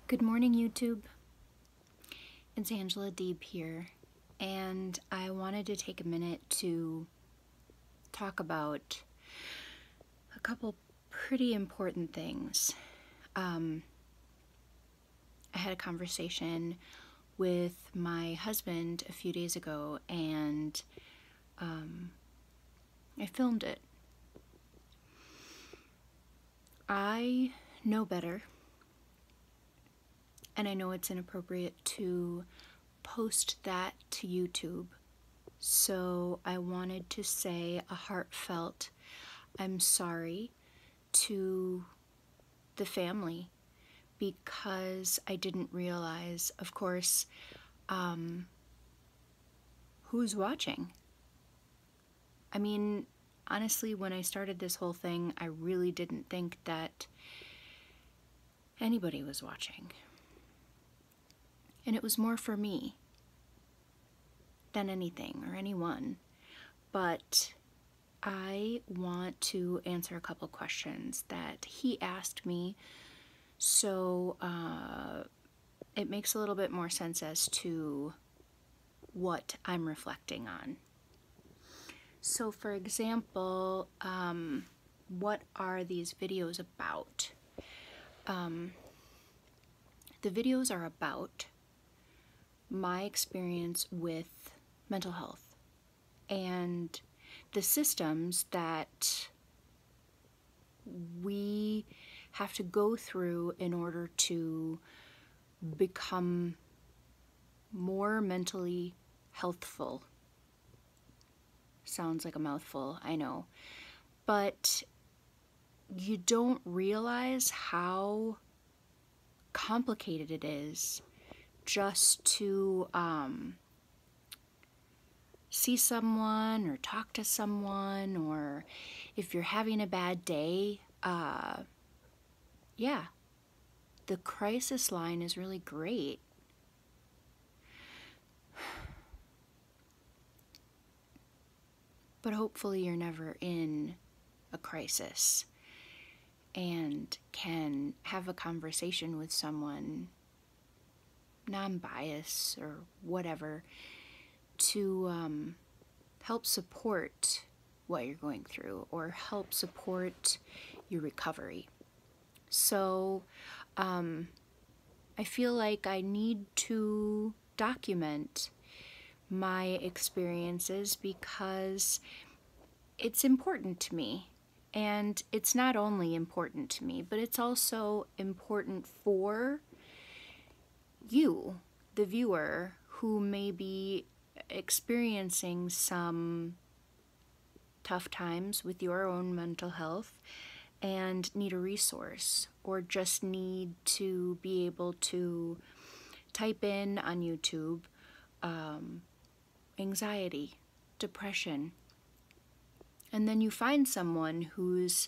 Good morning, YouTube. It's Angela Deeb here, and I wanted to take a minute to talk about a couple pretty important things. I had a conversation with my husband a few days ago, and I filmed it. I know better. And I know it's inappropriate to post that to YouTube. So I wanted to say a heartfelt I'm sorry to the family because I didn't realize, of course, who's watching. I mean, honestly, when I started this whole thing, I really didn't think that anybody was watching. And it was more for me than anything or anyone. But I want to answer a couple questions that he asked me, so it makes a little bit more sense as to what I'm reflecting on. So, for example, what are these videos about? The videos are about my experience with mental health and the systems that we have to go through in order to become more mentally healthful. Sounds like a mouthful, I know. But you don't realize how complicated it is just to see someone or talk to someone, or if you're having a bad day, yeah, the crisis line is really great. But hopefully you're never in a crisis and can have a conversation with someone, non-biased or whatever, to help support what you're going through or help support your recovery. So I feel like I need to document my experiences because it's important to me. And it's not only important to me, but it's also important for you, the viewer, who may be experiencing some tough times with your own mental health and need a resource, or just need to be able to type in on YouTube anxiety, depression, and then you find someone who's,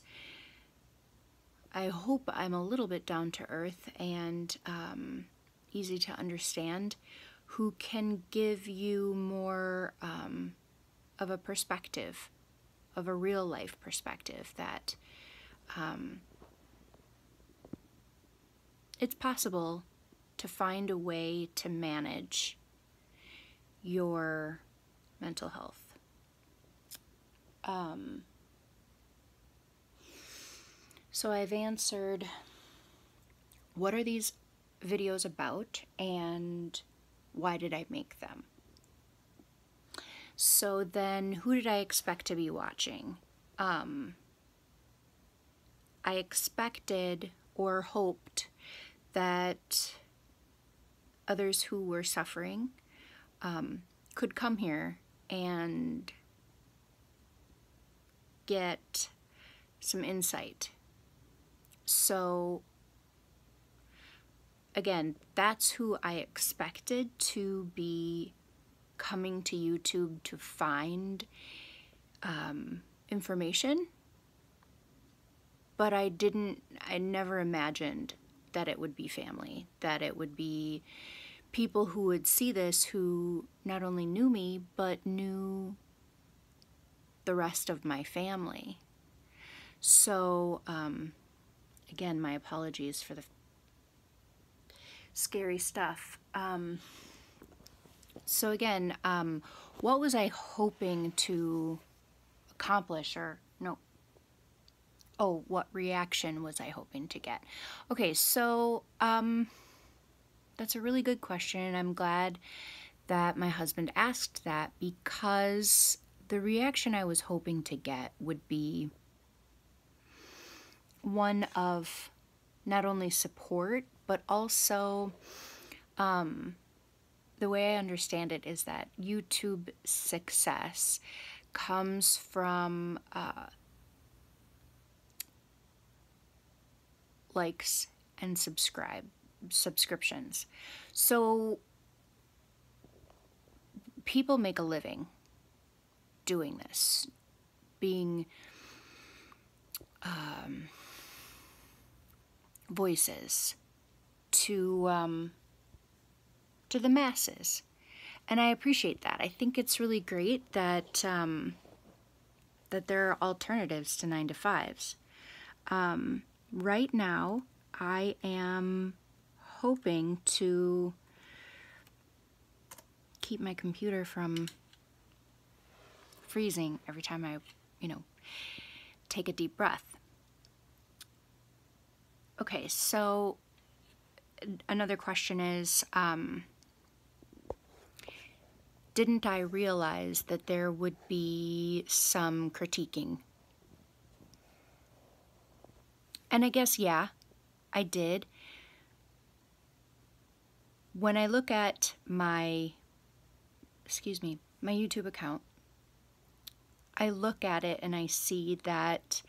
I hope I'm a little bit down to earth and easy to understand, who can give you more of a perspective, of a real life perspective, that it's possible to find a way to manage your mental health. So I've answered what are these videos about and why did I make them? So then who did I expect to be watching? I expected or hoped that others who were suffering could come here and get some insight. So again, that's who I expected to be coming to YouTube to find information, but I never imagined that it would be family, that it would be people who would see this who not only knew me, but knew the rest of my family. So, again, my apologies for the scary stuff. So again, what was I hoping to accomplish, or no, oh, what reaction was I hoping to get? Okay, so that's a really good question, and I'm glad that my husband asked that, because the reaction I was hoping to get would be one of not only support, but also the way I understand it is that YouTube success comes from likes and subscriptions. So people make a living doing this, being voices to the masses, and I appreciate that. I think it's really great that that there are alternatives to 9-to-5s. Right now, I am hoping to keep my computer from freezing every time I, take a deep breath. Okay, so another question is, didn't I realize that there would be some critiquing? And I guess, yeah, I did. When I look at my YouTube account, I look at it and I see that,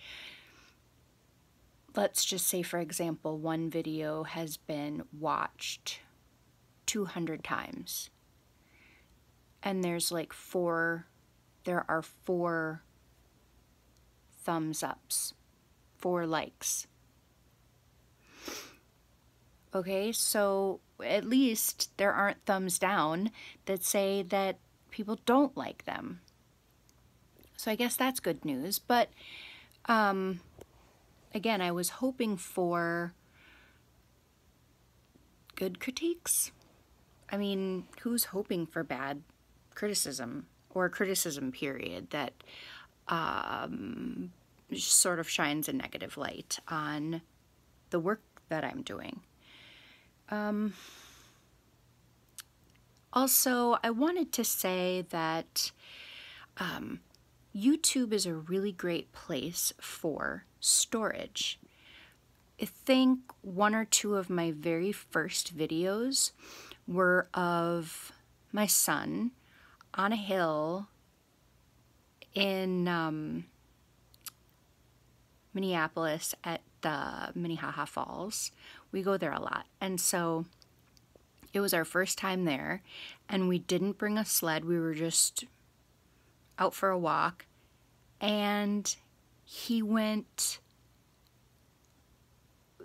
let's just say, for example, one video has been watched 200 times. And there's like there are 4 thumbs ups, 4 likes. Okay, so at least there aren't thumbs down that say that people don't like them. So I guess that's good news. But again, I was hoping for good critiques. I mean, who's hoping for bad criticism, or criticism period, that sort of shines a negative light on the work that I'm doing? Also, I wanted to say that YouTube is a really great place for storage. I think 1 or 2 of my very first videos were of my son on a hill in Minneapolis at the Minnehaha Falls. We go there a lot, and so it was our first time there, and we didn't bring a sled. We were just out for a walk, and he went,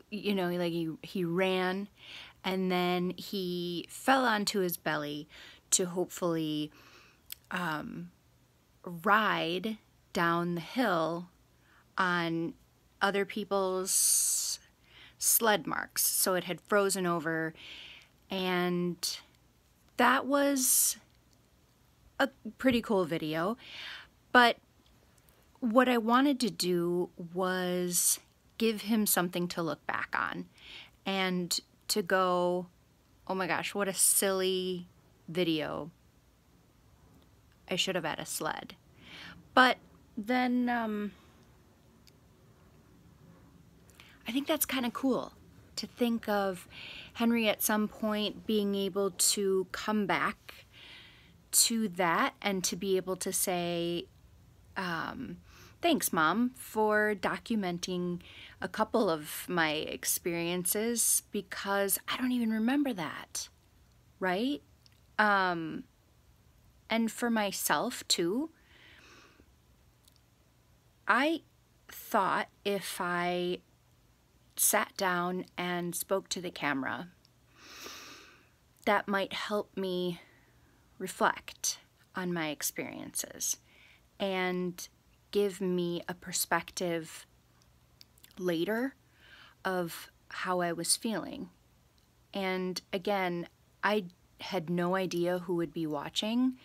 he ran, and then he fell onto his belly to hopefully ride down the hill on other people's sled marks. So it had frozen over, and that was a pretty cool video. But what I wanted to do was give him something to look back on and to go, oh my gosh, what a silly video. I should have had a sled. But then I think that's kind of cool to think of Henry at some point being able to come back to that and to be able to say, thanks, Mom, for documenting a couple of my experiences, because I don't even remember that, right? And for myself, too, I thought if I sat down and spoke to the camera, that might help me reflect on my experiences and give me a perspective later of how I was feeling. And again, I had no idea who would be watching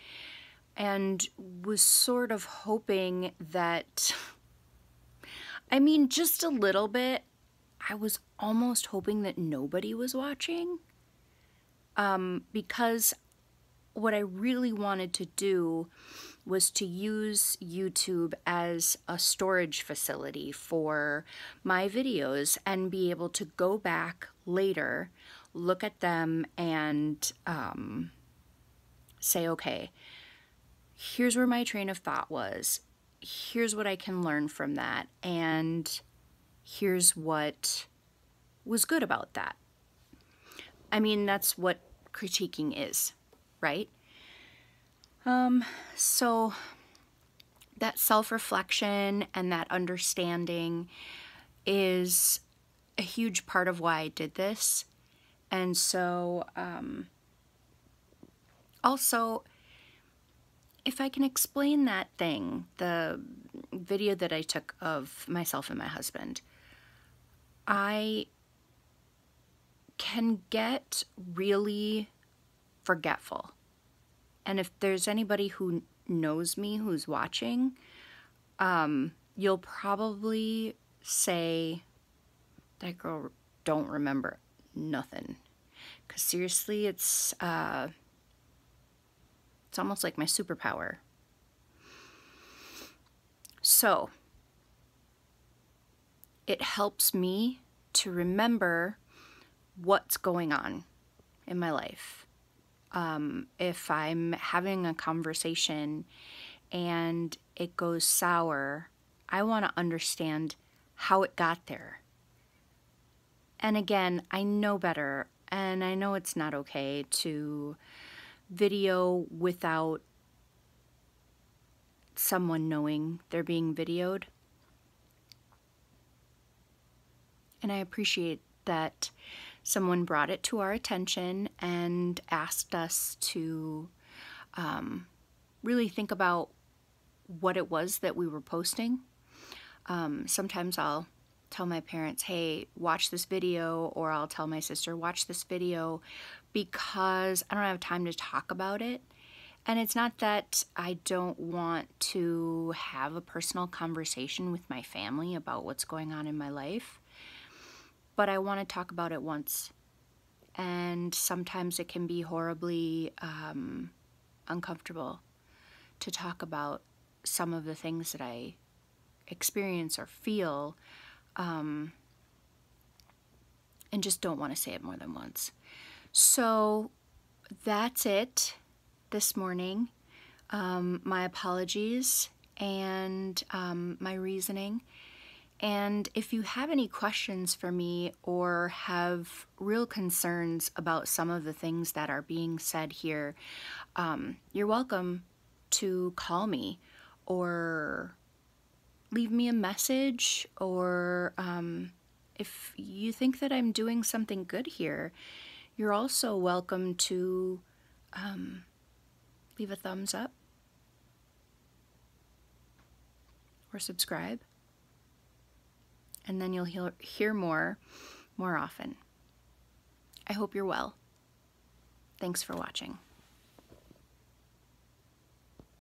and was sort of hoping that, I mean, just a little bit, I was almost hoping that nobody was watching, because what I really wanted to do was to use YouTube as a storage facility for my videos and be able to go back later, look at them, and say, okay, here's where my train of thought was, here's what I can learn from that, and here's what was good about that. I mean, that's what critiquing is, right? So that self-reflection and that understanding is a huge part of why I did this. And so, also, if I can explain that thing, the video that I took of myself and my husband, I can get really forgetful. And if there's anybody who knows me who's watching, you'll probably say, that girl don't remember nothing. Because seriously, it's almost like my superpower. So, it helps me to remember what's going on in my life. If I'm having a conversation and it goes sour, I want to understand how it got there. And again, I know better, and I know it's not okay to video without someone knowing they're being videoed. And I appreciate that someone brought it to our attention and asked us to really think about what it was that we were posting. Sometimes I'll tell my parents, hey, watch this video, or I'll tell my sister, watch this video, because I don't have time to talk about it. And it's not that I don't want to have a personal conversation with my family about what's going on in my life, but I want to talk about it once. And sometimes it can be horribly uncomfortable to talk about some of the things that I experience or feel, and just don't want to say it more than once. So that's it this morning. My apologies and my reasoning. And if you have any questions for me or have real concerns about some of the things that are being said here, you're welcome to call me or leave me a message, or if you think that I'm doing something good here, you're also welcome to leave a thumbs up or subscribe. And then you'll hear more often. I hope you're well. Thanks for watching.